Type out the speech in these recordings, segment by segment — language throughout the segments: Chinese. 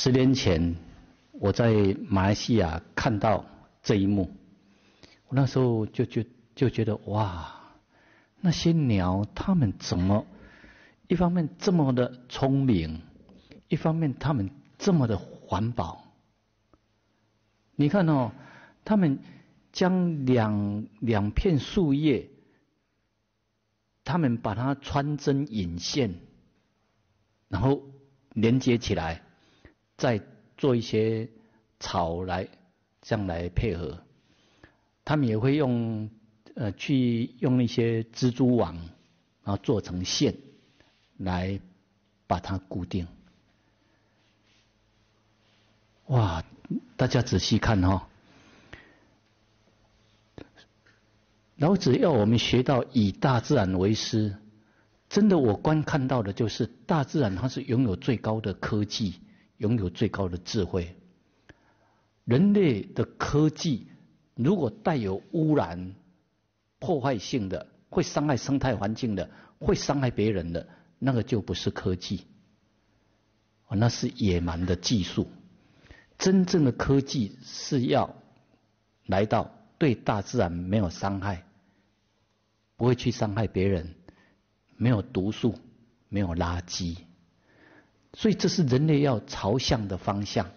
10年前，我在马来西亚看到这一幕，我那时候就觉得哇，那些鸟它们怎么一方面这么的聪明，一方面它们这么的环保。你看哦，它们将两片树叶，它们把它穿针引线，然后连接起来，再做一些草来这样来配合。他们也会用一些蜘蛛网，然后做成线来把它固定。哇，大家仔细看哦，老子要我们学到以大自然为师。真的，我观看到的就是大自然它是拥有最高的科技，拥有最高的智慧。人类的科技如果带有污染、破坏性的，会伤害生态环境的，会伤害别人的，那个就不是科技，那是野蛮的技术。真正的科技是要来到对大自然没有伤害，不会去伤害别人，没有毒素，没有垃圾。所以这是人类要朝向的方向，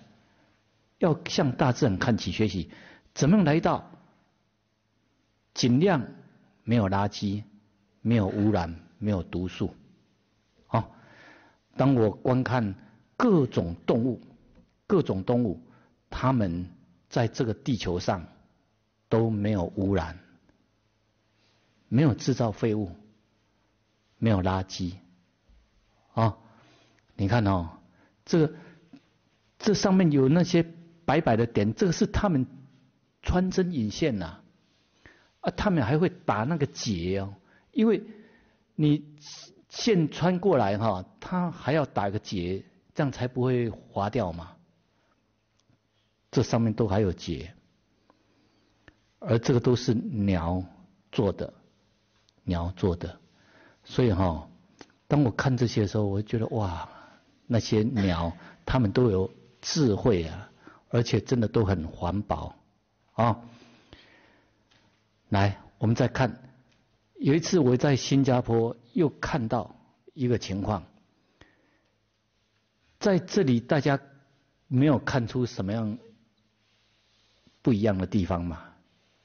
要向大自然看齐学习，怎么样来到尽量没有垃圾，没有污染，没有毒素。当我观看各种动物，它们在这个地球上都没有污染，没有制造废物，没有垃圾。你看哦，这上面有那些白白的点，这个是他们穿针引线呐。他们还会打那个结哦，因为你线穿过来哈，它还要打个结，这样才不会滑掉嘛。这上面都还有结，而这个都是鸟做的，所以当我看这些的时候，我就觉得哇，那些鸟它们都有智慧啊，而且真的都很环保啊。来，我们再看，有一次我在新加坡又看到一个情况，在这里大家没有看出什么样不一样的地方吗？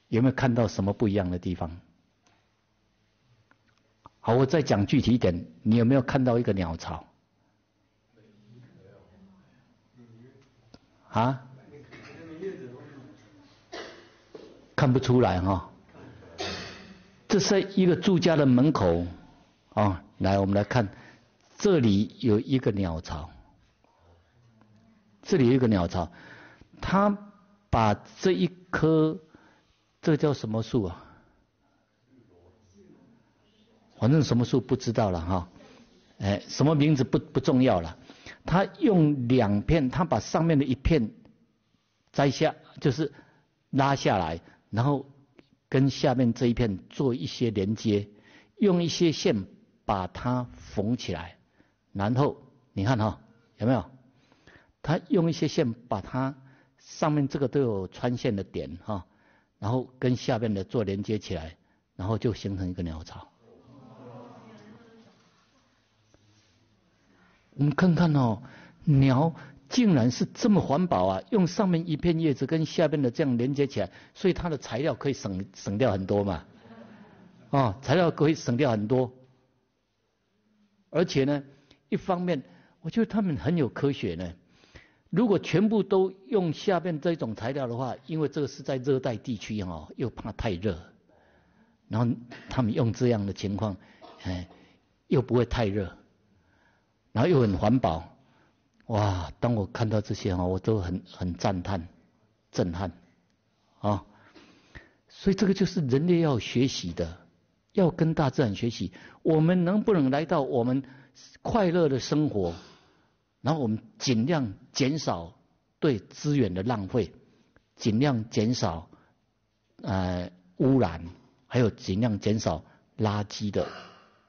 有没有看到什么不一样的地方？好，我再讲具体一点，你有没有看到一个鸟巢？啊？看不出来哈。这是一个住家的门口来，我们来看，这里有一个鸟巢，它把这一棵，这叫什么树啊？反正什么树不知道了哈，什么名字不重要了。他用2片，他把上面的一片摘下，就是拉下来，然后跟下面这一片做一些连接，用一些线把它缝起来，然后你看有没有？他用一些线把它上面这个都有穿线的点然后跟下面的做连接起来，然后就形成一个鸟巢。我们看看鸟竟然是这么环保啊！用上面一片叶子跟下面的这样连接起来，所以它的材料可以省掉很多嘛。材料可以省掉很多。而且呢，一方面我觉得他们很有科学呢。如果全部都用下面这种材料的话，因为这个是在热带地区又怕太热，然后他们用这样的情况，又不会太热，然后又很环保。哇！当我看到这些我都很赞叹、震撼所以这个就是人类要学习的，要跟大自然学习。我们能不能来到我们快乐的生活，然后我们尽量减少对资源的浪费，尽量减少污染，还有尽量减少垃圾的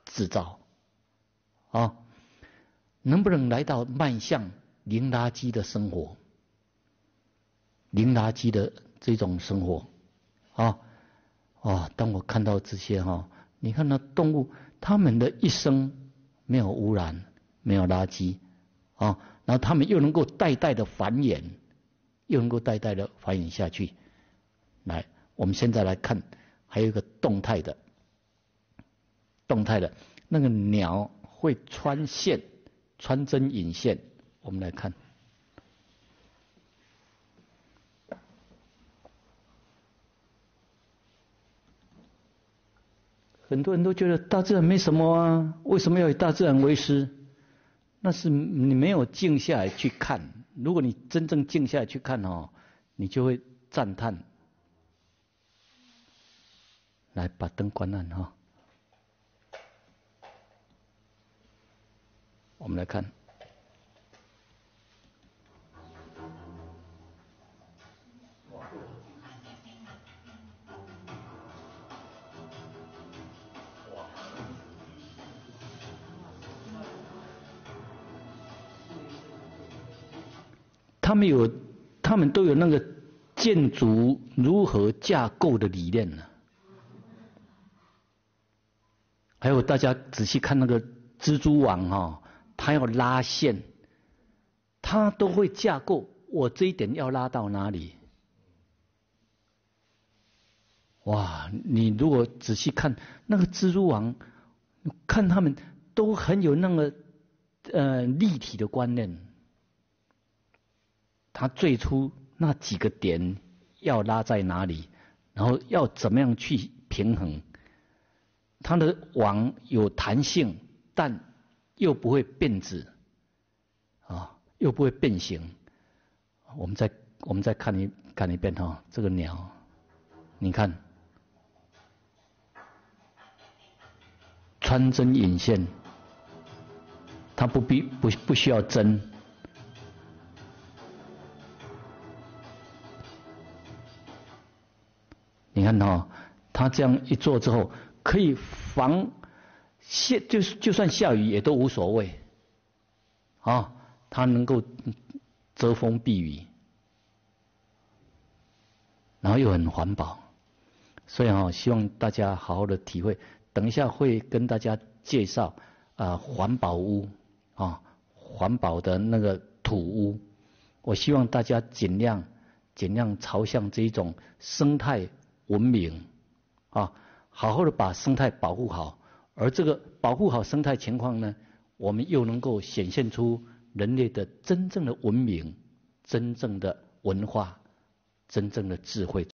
制造能不能来到迈向零垃圾的生活，零垃圾的这种生活，当我看到这些你看那动物，它们的一生没有污染，没有垃圾，然后它们又能够代代的繁衍，下去。来，我们现在来看，还有一个动态的，那个鸟会穿线、穿针引线，我们来看。很多人都觉得大自然没什么啊，为什么要以大自然为师？那是你没有静下来去看。如果你真正静下来去看你就会赞叹。来，把灯关暗我们来看，他们都有那个建筑如何架构的理念呢？还有大家仔细看那个蜘蛛网它要拉线，它都会架构，我这一点要拉到哪里？哇，你如果仔细看那个蜘蛛网，看他们都很有那个立体的观念。他最初那几个点要拉在哪里，然后要怎么样去平衡？它的网有弹性，但又不会变质，又不会变形。我们再看一遍这个鸟，你看，穿针引线，它不需要针。你看它这样一做之后，可以防就算下雨也都无所谓，它能够遮风避雨，然后又很环保，所以希望大家好好的体会。等一下会跟大家介绍环保屋环保的那个土屋，我希望大家尽量朝向这一种生态文明好好的把生态保护好，而这个保护好生态情况呢，我们又能够显现出人类的真正的文明、真正的文化、真正的智慧。